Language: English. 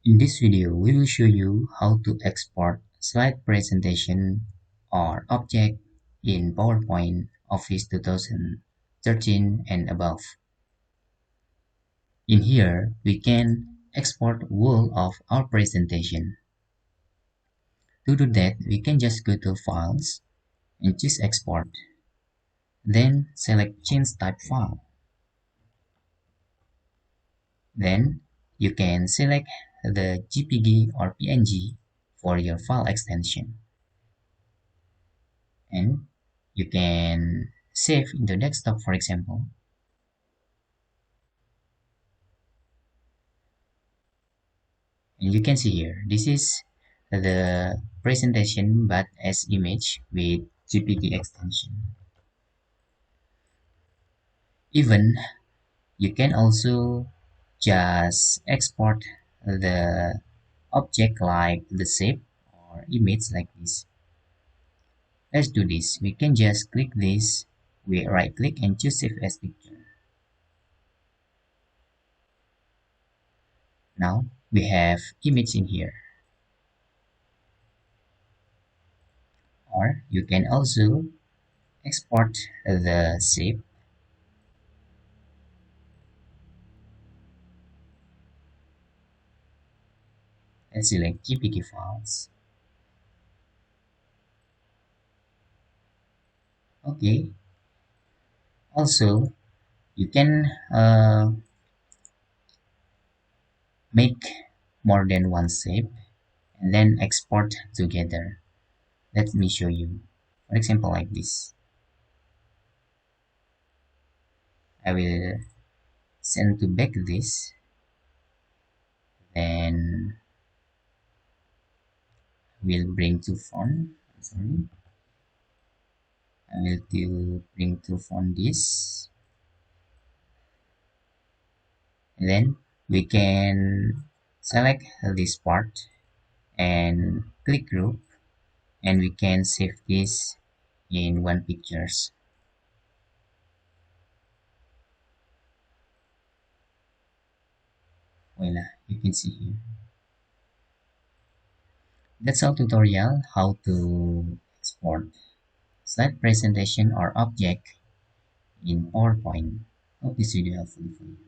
In this video, we will show you how to export slide presentation or object in PowerPoint Office 2013 and above. In here, we can export whole of our presentation. To do that, we can just go to Files and choose Export. Then select Change Type File. Then you can select the JPG or PNG for your file extension. And you can save in the desktop, for example. And you can see here, this is the presentation but as image with JPG extension. Even you can also just export the object like the shape or image like this. Let's do this. We can just click this, we right click and choose save as picture. Now we have image in here. Or you can also export the shape and select JPG files. Okay. Also, you can make more than one shape and then export together. Let me show you. For example, like this. I will send to back this. Then will bring to front. Sorry. I will to bring to front this. And then we can select this part and click group, and we can save this in one pictures. Voila, you can see here. That's our tutorial how to export slide presentation or object in PowerPoint. Hope this video helpful for you.